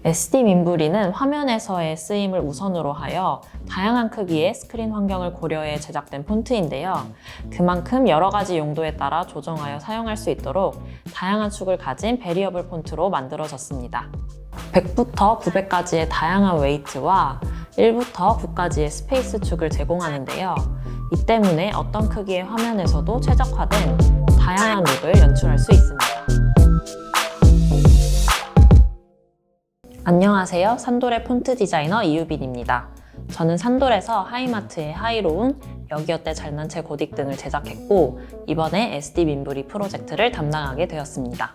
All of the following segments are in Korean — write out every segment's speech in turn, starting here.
SD 민부리는 화면에서의 쓰임을 우선으로 하여 다양한 크기의 스크린 환경을 고려해 제작된 폰트인데요. 그만큼 여러 가지 용도에 따라 조정하여 사용할 수 있도록 다양한 축을 가진 베리어블 폰트로 만들어졌습니다. 100부터 900까지의 다양한 웨이트와 1부터 9까지의 스페이스 축을 제공하는데요. 이 때문에 어떤 크기의 화면에서도 최적화된 다양한 룩을 연출할 수 있습니다. 안녕하세요. 산돌의 폰트 디자이너 이유빈입니다. 저는 산돌에서 하이마트의 하이로운, 여기어때 잘난체 고딕 등을 제작했고 이번에 SD 민부리 프로젝트를 담당하게 되었습니다.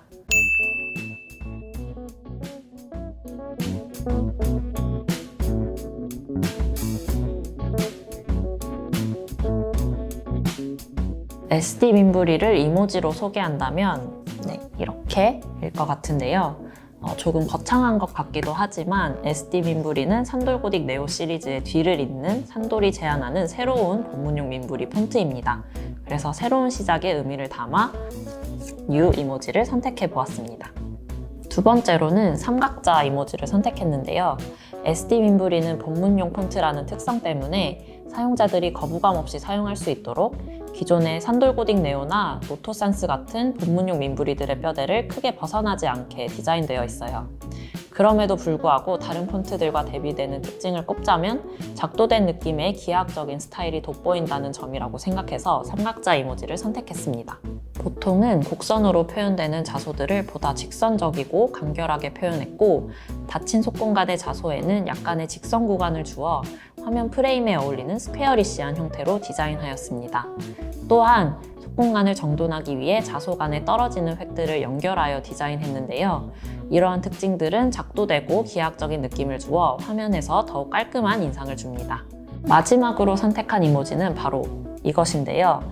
SD 민부리를 이모지로 소개한다면 이렇게일 것 같은데요. 조금 거창한 것 같기도 하지만 SD 민부리는 산돌고딕 네오 시리즈의 뒤를 잇는 산돌이 제안하는 새로운 본문용 민부리 폰트입니다. 그래서 새로운 시작의 의미를 담아 U 이모지를 선택해 보았습니다. 두 번째로는 삼각자 이모지를 선택했는데요. SD 민부리는 본문용 폰트라는 특성 때문에 사용자들이 거부감 없이 사용할 수 있도록 기존의 산돌고딕 네오나 노토산스 같은 본문용 민부리들의 뼈대를 크게 벗어나지 않게 디자인되어 있어요. 그럼에도 불구하고 다른 폰트들과 대비되는 특징을 꼽자면 작도된 느낌의 기하학적인 스타일이 돋보인다는 점이라고 생각해서 삼각자 이모지를 선택했습니다. 보통은 곡선으로 표현되는 자소들을 보다 직선적이고 간결하게 표현했고 닫힌 속공간의 자소에는 약간의 직선 구간을 주어 화면 프레임에 어울리는 스퀘어리시한 형태로 디자인하였습니다. 또한 속공간을 정돈하기 위해 자소 간에 떨어지는 획들을 연결하여 디자인했는데요. 이러한 특징들은 작도되고 기하학적인 느낌을 주어 화면에서 더욱 깔끔한 인상을 줍니다. 마지막으로 선택한 이모지는 바로 이것인데요.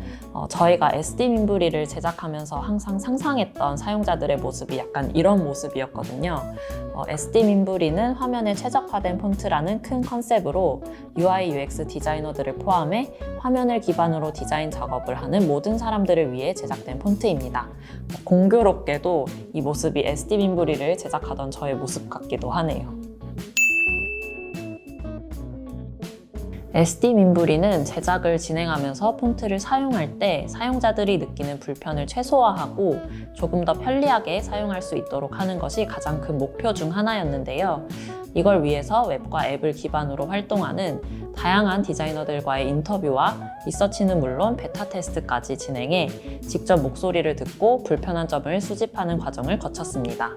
저희가 SD 민부리를 제작하면서 항상 상상했던 사용자들의 모습이 약간 이런 모습이었거든요. SD 민부리는 화면에 최적화된 폰트라는 큰 컨셉으로 UI, UX 디자이너들을 포함해 화면을 기반으로 디자인 작업을 하는 모든 사람들을 위해 제작된 폰트입니다. 공교롭게도 이 모습이 SD 민부리를 제작하던 저의 모습 같기도 하네요. SD 민부리는 제작을 진행하면서 폰트를 사용할 때 사용자들이 느끼는 불편을 최소화하고 조금 더 편리하게 사용할 수 있도록 하는 것이 가장 큰 목표 중 하나였는데요. 이걸 위해서 웹과 앱을 기반으로 활동하는 다양한 디자이너들과의 인터뷰와 리서치는 물론 베타 테스트까지 진행해 직접 목소리를 듣고 불편한 점을 수집하는 과정을 거쳤습니다.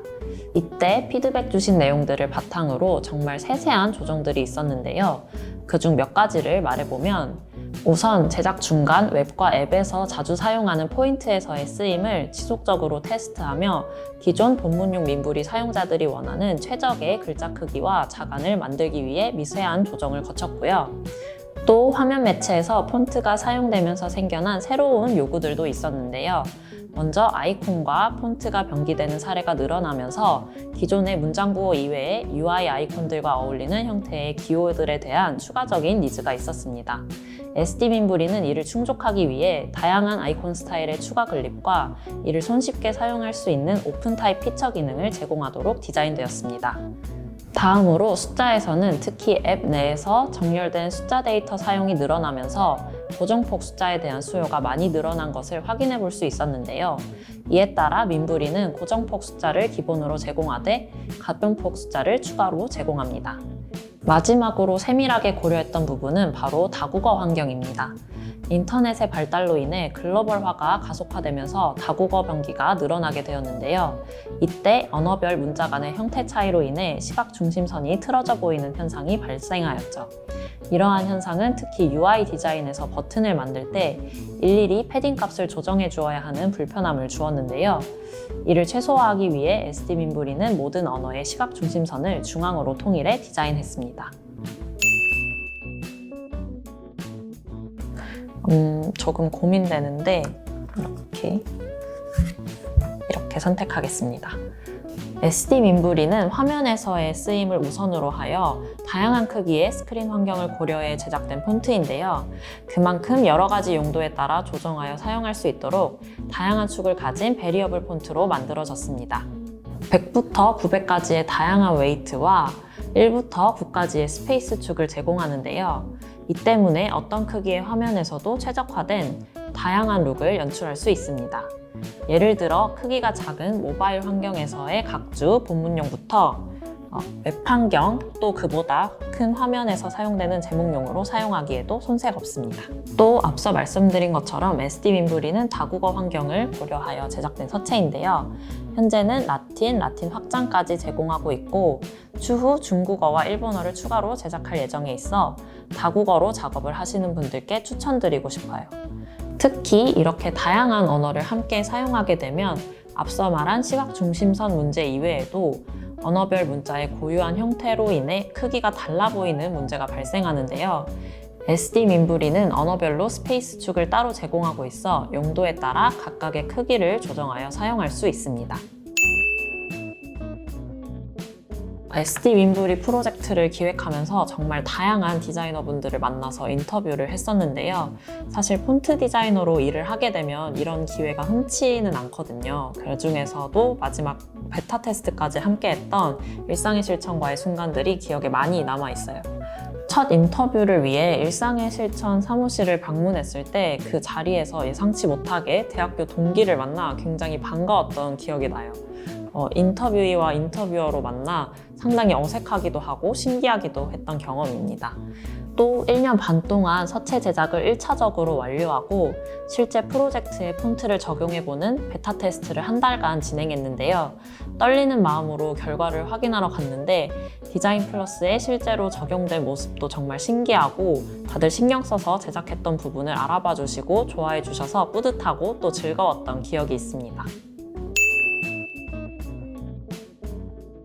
이때 피드백 주신 내용들을 바탕으로 정말 세세한 조정들이 있었는데요. 그중 몇 가지를 말해보면 우선 제작 중간 웹과 앱에서 자주 사용하는 포인트에서의 쓰임을 지속적으로 테스트하며 기존 본문용 민부리 사용자들이 원하는 최적의 글자 크기와 자간을 만들기 위해 미세한 조정을 거쳤고요. 또 화면 매체에서 폰트가 사용되면서 생겨난 새로운 요구들도 있었는데요. 먼저 아이콘과 폰트가 병기되는 사례가 늘어나면서 기존의 문장 부호 이외에 UI 아이콘들과 어울리는 형태의 기호들에 대한 추가적인 니즈가 있었습니다. SD 민부리는 이를 충족하기 위해 다양한 아이콘 스타일의 추가 클립과 이를 손쉽게 사용할 수 있는 오픈 타입 피처 기능을 제공하도록 디자인되었습니다. 다음으로 숫자에서는 특히 앱 내에서 정렬된 숫자 데이터 사용이 늘어나면서 고정폭 숫자에 대한 수요가 많이 늘어난 것을 확인해 볼 수 있었는데요. 이에 따라 민부리는 고정폭 숫자를 기본으로 제공하되 가변폭 숫자를 추가로 제공합니다. 마지막으로 세밀하게 고려했던 부분은 바로 다국어 환경입니다. 인터넷의 발달로 인해 글로벌화가 가속화되면서 다국어 병기가 늘어나게 되었는데요. 이때 언어별 문자 간의 형태 차이로 인해 시각 중심선이 틀어져 보이는 현상이 발생하였죠. 이러한 현상은 특히 UI 디자인에서 버튼을 만들 때 일일이 패딩 값을 조정해 주어야 하는 불편함을 주었는데요. 이를 최소화하기 위해 SD 민부리는 모든 언어의 시각 중심선을 중앙으로 통일해 디자인했습니다. 조금 고민되는데 이렇게 선택하겠습니다. SD 민부리는 화면에서의 쓰임을 우선으로 하여 다양한 크기의 스크린 환경을 고려해 제작된 폰트인데요. 그만큼 여러 가지 용도에 따라 조정하여 사용할 수 있도록 다양한 축을 가진 베리어블 폰트로 만들어졌습니다. 100부터 900까지의 다양한 웨이트와 1부터 9까지의 스페이스 축을 제공하는데요. 이 때문에 어떤 크기의 화면에서도 최적화된 다양한 룩을 연출할 수 있습니다. 예를 들어 크기가 작은 모바일 환경에서의 각주, 본문용부터 웹 환경, 또 그보다 큰 화면에서 사용되는 제목용으로 사용하기에도 손색 없습니다. 또 앞서 말씀드린 것처럼 SD민부리는 다국어 환경을 고려하여 제작된 서체인데요. 현재는 라틴 확장까지 제공하고 있고 추후 중국어와 일본어를 추가로 제작할 예정에 있어 다국어로 작업을 하시는 분들께 추천드리고 싶어요. 특히 이렇게 다양한 언어를 함께 사용하게 되면 앞서 말한 시각 중심선 문제 이외에도 언어별 문자의 고유한 형태로 인해 크기가 달라 보이는 문제가 발생하는데요. SD민부리는 언어별로 스페이스 축을 따로 제공하고 있어 용도에 따라 각각의 크기를 조정하여 사용할 수 있습니다. SD민부리 프로젝트를 기획하면서 정말 다양한 디자이너분들을 만나서 인터뷰를 했었는데요. 사실 폰트 디자이너로 일을 하게 되면 이런 기회가 흔치는 않거든요. 그 중에서도 마지막 베타 테스트까지 함께 했던 일상의 실천과의 순간들이 기억에 많이 남아있어요. 첫 인터뷰를 위해 일상의 실천 사무실을 방문했을 때 그 자리에서 예상치 못하게 대학교 동기를 만나 굉장히 반가웠던 기억이 나요. 인터뷰이와 인터뷰어로 만나 상당히 어색하기도 하고 신기하기도 했던 경험입니다. 또 1년 반 동안 서체 제작을 1차적으로 완료하고 실제 프로젝트에 폰트를 적용해보는 베타 테스트를 한 달간 진행했는데요. 떨리는 마음으로 결과를 확인하러 갔는데 디자인 플러스에 실제로 적용될 모습도 정말 신기하고 다들 신경 써서 제작했던 부분을 알아봐 주시고 좋아해 주셔서 뿌듯하고 또 즐거웠던 기억이 있습니다.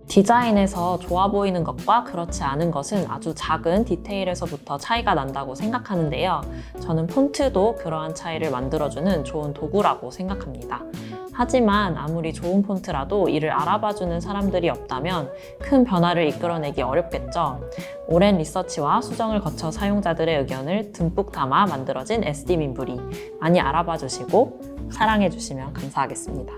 디자인에서 좋아 보이는 것과 그렇지 않은 것은 아주 작은 디테일에서부터 차이가 난다고 생각하는데요. 저는 폰트도 그러한 차이를 만들어주는 좋은 도구라고 생각합니다. 하지만 아무리 좋은 폰트라도 이를 알아봐주는 사람들이 없다면 큰 변화를 이끌어내기 어렵겠죠. 오랜 리서치와 수정을 거쳐 사용자들의 의견을 듬뿍 담아 만들어진 SD민부리 많이 알아봐주시고 사랑해주시면 감사하겠습니다.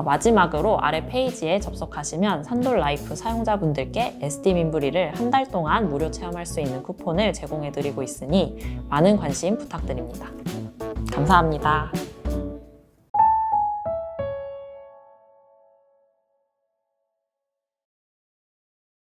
마지막으로 아래 페이지에 접속하시면 산돌라이프 사용자분들께 SD민부리를 한 달 동안 무료 체험할 수 있는 쿠폰을 제공해드리고 있으니 많은 관심 부탁드립니다. 감사합니다.